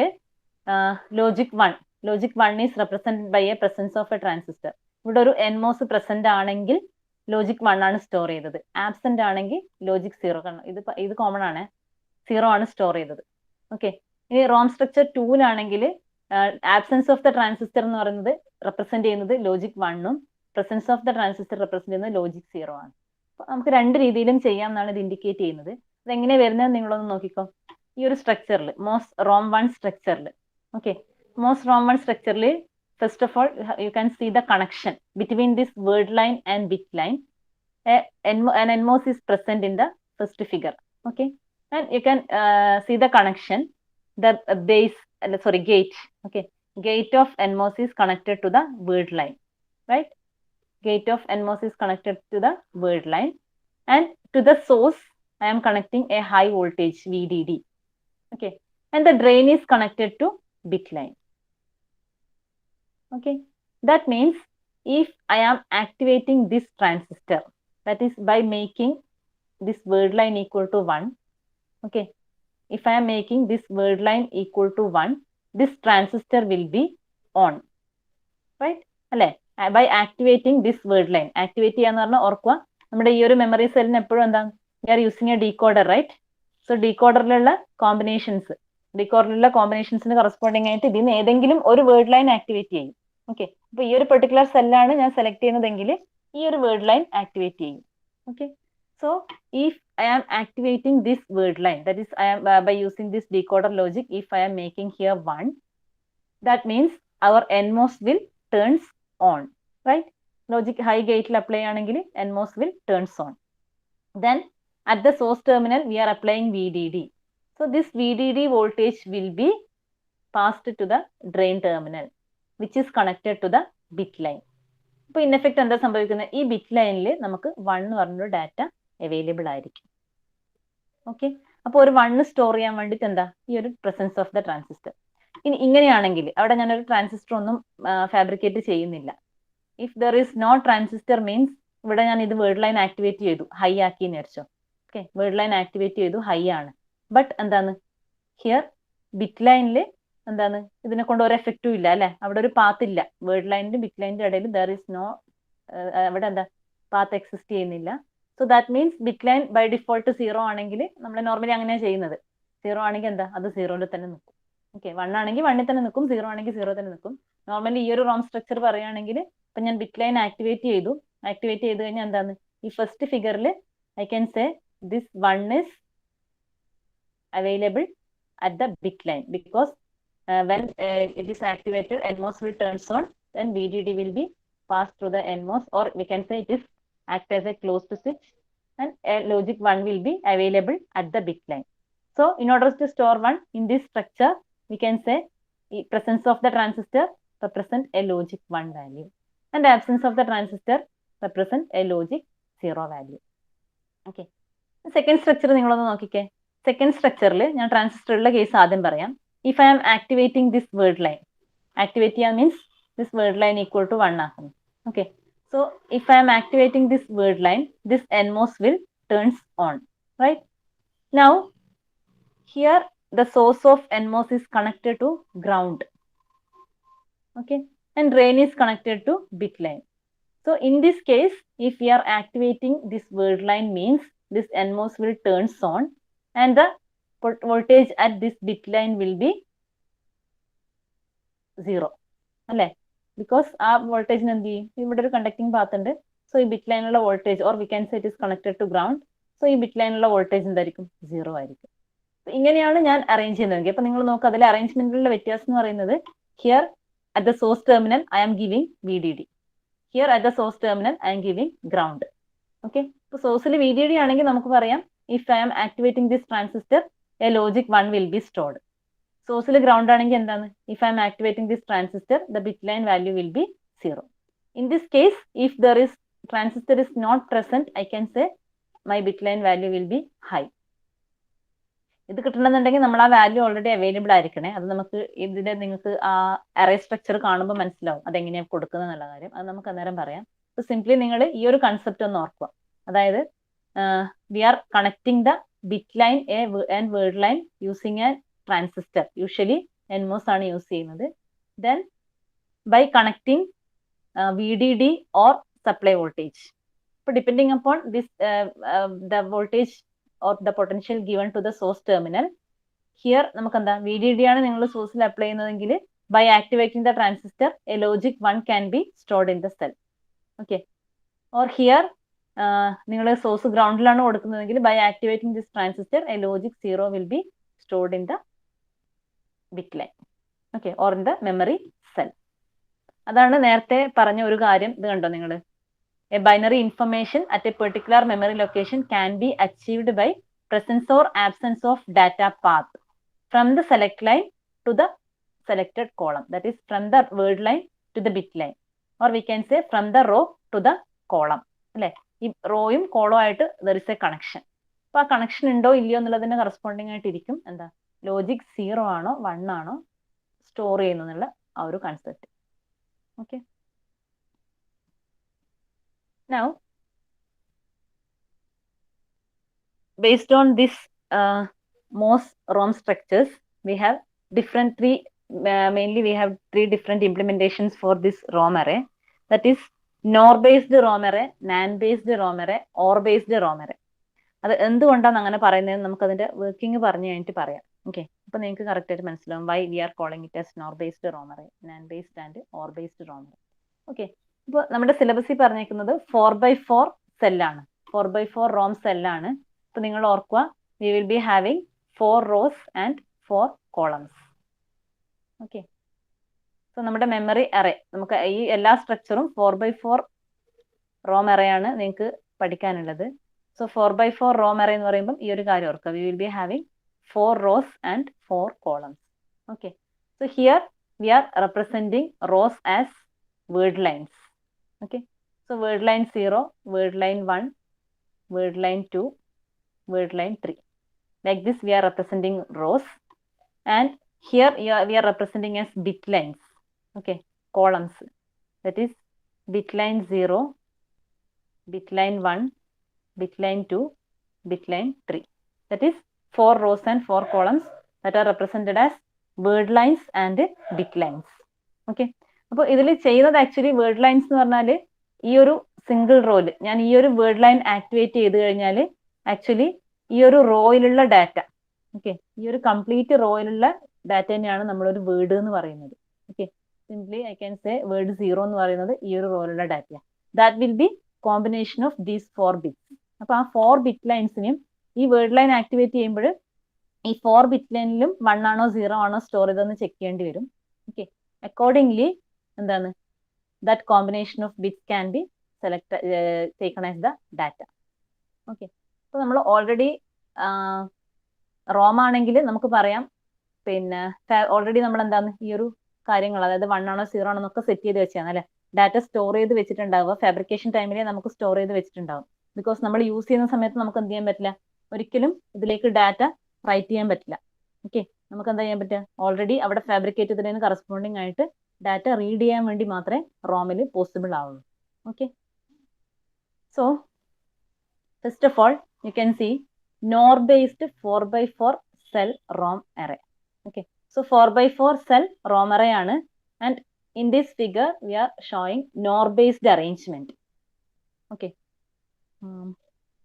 logic 1 is represented by a presence of a transistor. ഇവിടെ ഒരു എൻമോസ് പ്രസന്റ് ആണെങ്കിൽ ലോജിക് 1 ആണ് സ്റ്റോർ ചെയ്തത്, ആബ്സെന്റ് ആണെങ്കിൽ ലോജിക് 0. ഇത് കോമൺ ആണ്, 0 ആണ് സ്റ്റോർ ചെയ്തത്. ഓക്കെ, ഇനി റോം സ്ട്രക്ചർ 2-ലാണെങ്കിൽ ആബ്സെൻസ് ഓഫ് ദ ട്രാൻസിസ്റ്റർ എന്ന് പറയുന്നത് റെപ്രസെന്റ് ചെയ്യുന്നത് ലോജിക് 1-ഉം presence of the transistor represent ചെയ്യുന്നത് ലോജിക് 0 ആണ്. നമുക്ക് 2 രീതിയിലും ചെയ്യാം എന്നാണ് ഇത് ഇൻഡിക്കേറ്റ് ചെയ്യുന്നത്. അതെങ്ങനെ വരുന്നത് നിങ്ങളൊന്ന് നോക്കിക്കോ. ഈ ഒരു സ്ട്രക്ചറിൽ മോസ് റോം 1 സ്ട്രക്ചറിൽ, ഓക്കെ, മോസ് റോം 1 സ്ട്രക്ചറിൽ first of all you can see the connection between this word line and bit line. an NMOS is present in the first figure. Okay, and you can see the connection, the gate. Okay, gate of NMOS is connected to the word line, right? Gate of NMOS is connected to the word line, and to the source I am connecting a high voltage VDD. Okay, and the drain is connected to bit line. Okay, that means if I am activating this transistor, that is by making this word line equal to 1. Okay, if I am making this word line equal to 1, this transistor will be on, right? അല്ലെ? By activating this word line. Activate ചെയ്യാന്ന് പറഞ്ഞാൽ ഓർക്കുക, നമ്മുടെ ഈ ഒരു memory സെല്ലിന് എപ്പോഴും എന്താ, we are using a decoder, right? So ഡീകോഡറിലുള്ള കോമ്പിനേഷൻസിന് കറസ്പോണ്ടിങ് ആയിട്ട് ഇതിന് ഏതെങ്കിലും ഒരു വേർഡ് ലൈൻ ആക്ടിവേറ്റ് ചെയ്യും. ഓക്കെ, അപ്പൊ ഈ ഒരു പെർട്ടിക്കുലർ സെല്ലാണ് ഞാൻ സെലക്ട് ചെയ്യുന്നതെങ്കിൽ ഈ ഒരു വേർഡ് ലൈൻ ആക്ടിവേറ്റ് ചെയ്യും. Okay, so if I am activating this word line, that is I am by using this decoder logic, if I am making here 1, that means our NMOS will turns on, right? Logic high gate il apply aanengil NMOS will turns on. Then at the source terminal we are applying VDD. So this VDD voltage will be passed to the drain terminal, which is connected to the bit line. അപ്പോൾ in effect എന്താ സംഭവിക്കുന്നത്, ഈ bit ലൈനിൽ നമുക്ക് 1 എന്ന് പറഞ്ഞൊരു data available ആയിരിക്കും. Okay, അപ്പോൾ ഒരു 1 സ്റ്റോർ ചെയ്യാൻ വേണ്ടിയിട്ട് എന്താ, ഈ ഒരു പ്രസൻസ് ഓഫ് ദ ട്രാൻസിസ്റ്റർ. ഇനി ഇങ്ങനെയാണെങ്കിൽ അവിടെ ഞാനൊരു ട്രാൻസിസ്റ്റർ ഒന്നും ഫാബ്രിക്കേറ്റ് ചെയ്യുന്നില്ല. If there is no transistor means ഇവിടെ ഞാൻ ഇത് വേർഡ് ലൈൻ ആക്ടിവേറ്റ് ചെയ്തു, ഹൈ ആക്കി എന്ന് വിചാരിച്ചോ. ഓക്കെ, വേർഡ് ലൈൻ ആക്ടിവേറ്റ് ചെയ്തു, ഹൈ ആണ്. ബട്ട് എന്താണ് ഹിയർ ബിറ്റ് ലൈനിൽ എന്താണ്, ഇതിനെ കൊണ്ട് ഒരു എഫക്റ്റും ഇല്ല അല്ലെ, അവിടെ ഒരു പാത്ത് ഇല്ല. വേർഡ് ലൈനിന്റെ ബിറ്റ് ലൈനിന്റെ ഇടയിൽ ദർ ഈസ് നോ, അവിടെ എന്താ പാത്ത് എക്സിസ്റ്റ് ചെയ്യുന്നില്ല. So that means bit line by default 0 ആണെങ്കിൽ നമ്മൾ നോർമലി അങ്ങനെയാണ് ചെയ്യുന്നത്. 0 ആണെങ്കിൽ എന്താ, അത് 0യിൽ തന്നെ നിൽക്കും. ഓക്കെ, 1 ആണെങ്കിൽ 1ൽ തന്നെ നിൽക്കും, 0 ആണെങ്കിൽ 0 തന്നെ നിൽക്കും. നോർമലി ഈ ഒരു റോം സ്ട്രക്ചർ പറയുകയാണെങ്കിൽ ഇപ്പൊ ഞാൻ ബിറ്റ് ലൈൻ ആക്ടിവേറ്റ് ചെയ്തു കഴിഞ്ഞാൽ എന്താണ്, ഈ ഫസ്റ്റ് ഫിഗറിൽ I can say this 1 is available at the bit line because when it is activated, NMOS will turns on, then VDD will be passed through the NMOS, or we can say it is act as a closed switch, and logic 1 will be available at the bit line. So in order to store 1 in this structure, we can say presence of the transistor represent a logic 1 value and absence of the transistor represent a logic 0 value. Okay, second structure നിങ്ങളൊന്ന് നോക്കിക്കേ. Second സ്ട്രക്ചറിൽ ഞാൻ ട്രാൻസിസ്റ്ററുള്ള case ആദ്യം പറയാം. If I am activating this word line, activate ചെയ്യാൻ means this word line equal to 1 ആക്കുന്നു. Okay, so if I am activating this word line, this NMOS will turns on, right? Now here the source of NMOS is connected to ground, okay, and drain is connected to bit line. So in this case, if we are activating this word line means this NMOS will turns on and the voltage at this bit line will be 0. അല്ലേ? Because ആ വോൾട്ടേജിന് എന്ത് ചെയ്യും, ഇവിടെ ഒരു conducting path ഉണ്ട്. So ഈ bit ലൈനുള്ള voltage, or we can say it is connected to ground. So ഈ ബിറ്റ് ലൈനുള്ള വോൾട്ടേജ് എന്തായിരിക്കും, 0 ആയിരിക്കും. ഇങ്ങനെയാണ് ഞാൻ അറേഞ്ച് ചെയ്യുന്നത്. അപ്പൊ നിങ്ങൾ നോക്കുക, അതിലെ അറേഞ്ച്മെന്റിലുള്ള വ്യത്യാസം എന്ന് പറയുന്നത്, here at the source terminal I am giving VDD. Here at the source terminal I am giving ground. Okay, ഇപ്പൊ സോഴ്സിൽ VDD ആണെങ്കിൽ നമുക്ക് പറയാം if I am activating this transistor, a logic 1 will be stored. സോഴ്സിൽ ground ആണെങ്കിൽ എന്താണ്, if I am activating this transistor, the bit line value will be 0. In this case, if there is transistor is not present, I can say my bit line value will be high. ഇത് കിട്ടണമെന്നുണ്ടെങ്കിൽ നമ്മൾ ആ value already available ആയിരിക്കണേ. അത് നമുക്ക് ഇതിന്റെ നിങ്ങൾക്ക് ആ array structure കാണുമ്പോൾ മനസ്സിലാവും അതെങ്ങനെയാണ് കൊടുക്കുന്നത് എന്നുള്ള കാര്യം. അത് നമുക്ക് അന്നേരം പറയാം. അപ്പൊ സിംപ്ലി നിങ്ങൾ ഈ ഒരു കൺസെപ്റ്റ് ഒന്ന് ഓർക്കുക. അതായത് we are connecting the bit line and word line using a transistor. Usually NMOS ആണ് യൂസ് ചെയ്യുന്നത്. Then by connecting VDD or supply voltage. So depending upon this the voltage or the potential given to the source terminal, here നമുക്ക് എന്താ VDD ആണ് നിങ്ങൾ സോഴ്സിൽ apply ചെയ്യുന്നതെങ്കിൽ by activating the transistor, a logic 1 can be stored in the cell. Okay, or here നിങ്ങൾ source ഗ്രൗണ്ടിലാണ് കൊടുക്കുന്നതെങ്കിൽ by activating this transistor a logic 0 will be stored in the bit line. Okay, or in the memory cell. അതാണ് നേരത്തെ പറഞ്ഞ ഒരു കാര്യം. ഇത് കണ്ടോ നിങ്ങൾ, a binary information at a particular memory location can be achieved by presence or absence of data path from the select line to the selected column, that is from the word line to the bit line, or we can say from the row to the column. അല്ലെ, ഈ റോയും കോളോ ആയിട്ട് there is A connection. അപ്പൊ ആ connection ഉണ്ടോ ഇല്ലയോ എന്നുള്ളതിന് corresponding ആയിട്ടിരിക്കും എന്താ, ലോജിക് 0 ആണോ 1 ആണോ സ്റ്റോർ ചെയ്യുന്നു എന്നുള്ള ആ ഒരു concept. Okay, now based on this MOS ROM structures, we have three mainly we have 3 different implementations for this ROM array. That is NOR-based ROM array, NAND-based ROM array, OR-based ROM array. അത് എന്തുകൊണ്ടാണ് അങ്ങനെ പറയുന്നത് നമുക്ക് അതിന്റെ working പറഞ്ഞു കഴിഞ്ഞിട്ട് പറയാം. Okay, അപ്പൊ നിങ്ങൾക്ക് കറക്റ്റ് ആയിട്ട് മനസ്സിലാവും why we are calling it as NOR based ROM array, NAND based and OR based ROM array. Okay, ഇപ്പോൾ നമ്മുടെ സിലബസിൽ പറഞ്ഞേക്കുന്നത് 4x4 സെല്ലാണ്, 4x4 ROM സെല്ലാണ്. അപ്പൊ നിങ്ങൾ ഓർക്കുക, V will be having 4 rows and 4 columns. Okay, so നമ്മുടെ മെമ്മറി അറേ, നമുക്ക് ഈ എല്ലാ സ്ട്രക്ചറും 4x4 ROM array ആണ് നിങ്ങൾക്ക് പഠിക്കാനുള്ളത്. So 4x4 ROM array എന്ന് പറയുമ്പോൾ ഈ ഒരു കാര്യം ഓർക്കുക, we will be having 4 rows and 4 columns. Okay, so here we are representing rows as word lines. Okay, so word line 0, word line 1, word line 2, word line 3. Like this we are representing rows, and here we are representing as bit lines. Okay, columns, that is bit line 0, bit line 1, bit line 2, bit line 3. That is 4 rows and 4 columns that are represented as word lines and bit lines. Okay, അപ്പോൾ ഇതിൽ ചെയ്യുന്നത് actually word lines എന്ന് പറഞ്ഞാൽ ഈ ഒരു single റോയിൽ ഞാൻ ഈ ഒരു വേർഡ് ലൈൻ ആക്ടിവേറ്റ് ചെയ്ത് കഴിഞ്ഞാൽ ആക്ച്വലി ഈ ഒരു റോയിലുള്ള ഡാറ്റ, ഓക്കെ, ഈ ഒരു കംപ്ലീറ്റ് റോയിലുള്ള ഡാറ്റ തന്നെയാണ് നമ്മളൊരു വേർഡ് എന്ന് പറയുന്നത്. Okay, simply I can say word 0 എന്ന് പറയുന്നത് ഈ ഒരു റോയിലുള്ള data. That will be combination of these 4 bits. അപ്പൊ ആ 4 ബിറ്റ് ലൈൻസിനെയും ഈ വേർഡ് ലൈൻ ആക്ടിവേറ്റ് ചെയ്യുമ്പോൾ ഈ 4 ബിറ്റ് ലൈനിലും 1 ആണോ 0 ആണോ സ്റ്റോർ ചെയ്തെന്ന് ചെക്ക് ചെയ്യേണ്ടി വരും. ഓക്കെ, അക്കോർഡിംഗ്ലി എന്താണ് that combination of bits can be select taken as the data. Okay, അപ്പോൾ നമ്മൾ ഓൾറെഡി റോം ആണെങ്കിൽ നമുക്ക് പറയാം, പിന്നെ ഓൾറെഡി നമ്മൾ എന്താണ് ഈ ഒരു കാര്യങ്ങൾ, അതായത് 1 ആണോ 0 ആണോ എന്നൊക്കെ സെറ്റ് ചെയ്ത് വെച്ചാണ് അല്ലെ ഡാറ്റ സ്റ്റോർ ചെയ്ത് വെച്ചിട്ടുണ്ടാവുക. ഫാബ്രിക്കേഷൻ ടൈമിലെ നമുക്ക് സ്റ്റോർ ചെയ്ത് വെച്ചിട്ടുണ്ടാവും. ബിക്കോസ് നമ്മൾ യൂസ് ചെയ്യുന്ന സമയത്ത് നമുക്ക് എന്ത് ചെയ്യാൻ പറ്റില്ല, ഒരിക്കലും ഇതിലേക്ക് ഡാറ്റ റൈറ്റ് ചെയ്യാൻ പറ്റില്ല. ഓക്കെ, നമുക്ക് എന്താ ചെയ്യാൻ പറ്റുക, ഓൾറെഡി അവിടെ ഫാബ്രിക്കേറ്റ് ചെയ്തതിന് കറസ്പോണ്ടിങ് ആയിട്ട് ഡാറ്റ റീഡ് ചെയ്യാൻ വേണ്ടി മാത്രമേ റോമിൽ പോസിബിൾ ആവുള്ളൂ. Okay, so first of all you can see NOR based 4x4 cell ROM array. Okay, so 4x4 cell ROM array ആണ്, and in this figure we are showing NOR based arrangement. Okay,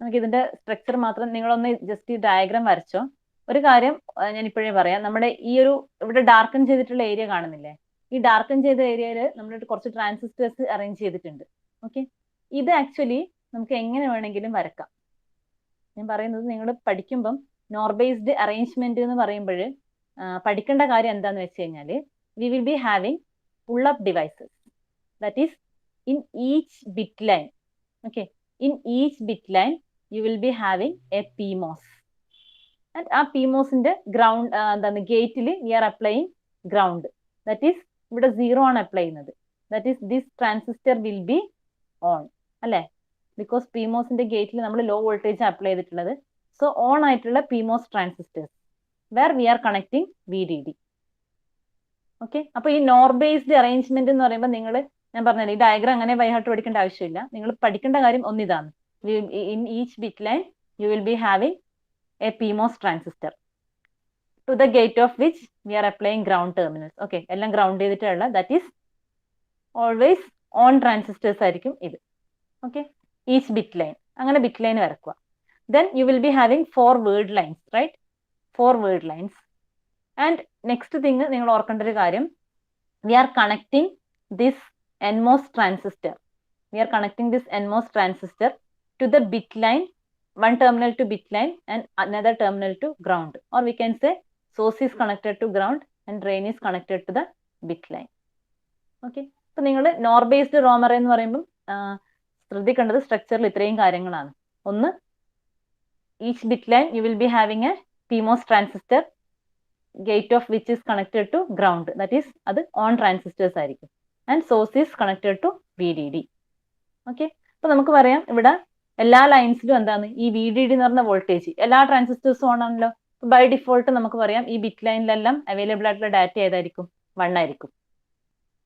നമുക്ക് ഇതിന്റെ structure മാത്രം നിങ്ങളൊന്ന് just ഈ diagram വരച്ചോ. ഒരു കാര്യം ഞാൻ ഇപ്പോഴേ പറയാം, നമ്മുടെ ഈ ഒരു ഇവിടെ ഡാർക്കൻ ചെയ്തിട്ടുള്ള ഏരിയ കാണുന്നില്ലേ, ഈ ഡാർക്കൻ ചെയ്ത ഏരിയയിൽ നമ്മൾ കുറച്ച് ട്രാൻസിസ്റ്റേഴ്സ് അറേഞ്ച് ചെയ്തിട്ടുണ്ട്. ഓക്കെ, ഇത് ആക്ച്വലി നമുക്ക് എങ്ങനെ വേണമെങ്കിലും വരക്കാം. ഞാൻ പറയുന്നത് നിങ്ങൾ പഠിക്കുമ്പം NOR based അറേഞ്ച്മെന്റ് എന്ന് പറയുമ്പോൾ പഠിക്കേണ്ട കാര്യം എന്താന്ന് വെച്ച് കഴിഞ്ഞാൽ we will be having pull up devices, that is in each bit line. Okay, in each bit line you will be having a PMOS, and ആ PMOSന്റെ ഗ്രൗണ്ട് എന്താണ് ഗേറ്റിൽ we are applying ground, that is ഇവിടെ 0 ആണ് apply ചെയ്യുന്നത്. That is this transistor will be on അല്ലേ, because PMOSന്റെ ഗേറ്റിൽ നമ്മൾ ലോ വോൾട്ടേജ് അപ്ലൈ ചെയ്തിട്ടുള്ളത്. സോ ഓൺ ആയിട്ടുള്ള PMOS transistors where we are connecting VDD. Okay, അപ്പൊ ഈ NOR based അറേഞ്ച്മെന്റ് എന്ന് പറയുമ്പോൾ നിങ്ങൾ, ഞാൻ പറഞ്ഞില്ല ഈ ഡയഗ്രാം അങ്ങനെ ബൈഹാർട്ട് പഠിക്കേണ്ട ആവശ്യമില്ല. നിങ്ങൾ പഠിക്കേണ്ട കാര്യം ഒന്നിതാണ്, in each bit line you will be having a PMOS transistor to the gate of which we are applying ground terminals. Okay, എല്ലാം ഗ്രൗണ്ട് ചെയ്തിട്ടുള്ള, that is always on transistors ആയിരിക്കും ഇത്. ഓക്കെ, ഈച്ച് ബിറ്റ് ലൈൻ, അങ്ങനെ bit line വരക്കുക. Then you will be having 4 word lines, right? 4 word lines. And next thing നിങ്ങൾ ഓർക്കേണ്ട ഒരു കാര്യം, we are connecting this NMOS transistor. We are connecting this NMOS transistor to the bit line, one terminal to bit line and another terminal to ground. Or we can say source is connected to ground and drain is connected to the bit line. Okay. അപ്പോൾ നിങ്ങൾ NOR based ROM array എന്ന് പറയുമ്പോൾ ശ്രദ്ധിക്കേണ്ടത് സ്ട്രക്ചറിൽ ഇത്രയും കാര്യങ്ങളാണ്. ഒന്ന്, each bit line you will be having a PMOS transistor, gate of which is connected to ground, that is അത് on transistors ആയിരിക്കും, and source is connected to VDD. Okay, അപ്പൊ നമുക്ക് പറയാം ഇവിടെ എല്ലാ ലൈൻസിലും എന്താണ് ഈ VDD എന്ന് പറഞ്ഞ വോൾട്ടേജ്, എല്ലാ ട്രാൻസിസ്റ്റേഴ്സും ഓൺ ആണല്ലോ. ബൈ ഡിഫോൾട്ട് നമുക്ക് പറയാം ഈ ബിറ്റ് ലൈനിലെല്ലാം അവൈലബിൾ ആയിട്ടുള്ള ഡാറ്റ ഏതായിരിക്കും, 1 ആയിരിക്കും.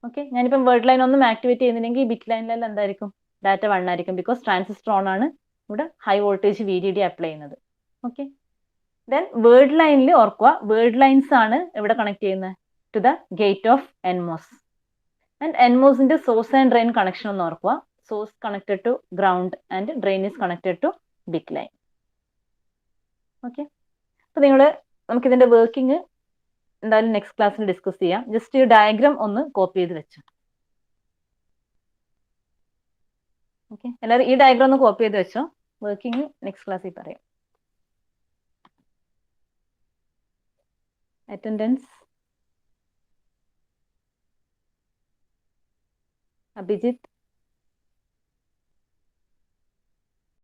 ഓക്കെ, ഞാനിപ്പം വേർഡ് ലൈൻ ഒന്നും ആക്ടിവേറ്റ് ചെയ്യുന്നില്ലെങ്കിൽ ഈ ബിറ്റ് ലൈനിലെല്ലാം എന്തായിരിക്കും, ഡാറ്റ 1 ആയിരിക്കും, ബിക്കോസ് ട്രാൻസിസ്റ്റർ ഓൺ ആണ്, ഇവിടെ ഹൈ വോൾട്ടേജ് VDD അപ്ലൈ ചെയ്യുന്നത്. ഓക്കെ, ദെൻ വേർഡ് ലൈനിൽ ഓർക്കുക, വേർഡ് ലൈൻസ് ആണ് ഇവിടെ കണക്ട് ചെയ്യുന്നത്. to the gate of NMOS. And NMOSന്റെ source and drain connection ഒന്ന് ഓർക്കുക. Source connected to ground and drain is connected to decline. Okay, അപ്പോൾ നമുക്കിതിൻ്റെ വർക്കിംഗ് എന്തായാലും നെക്സ്റ്റ് ക്ലാസ്സിൽ ഡിസ്കസ് ചെയ്യാം. ജസ്റ്റ് ഈ ഡയഗ്രാം ഒന്ന് കോപ്പി ചെയ്ത് വെച്ചു. ഓക്കെ, എല്ലാവരും ഈ ഡയഗ്രാം ഒന്ന് കോപ്പി ചെയ്ത് വെച്ചോ. വർക്കിംഗ് നെക്സ്റ്റ് ക്ലാസ്സിൽ പറയാം. അറ്റൻഡൻസ് അഭിജിത്ത്,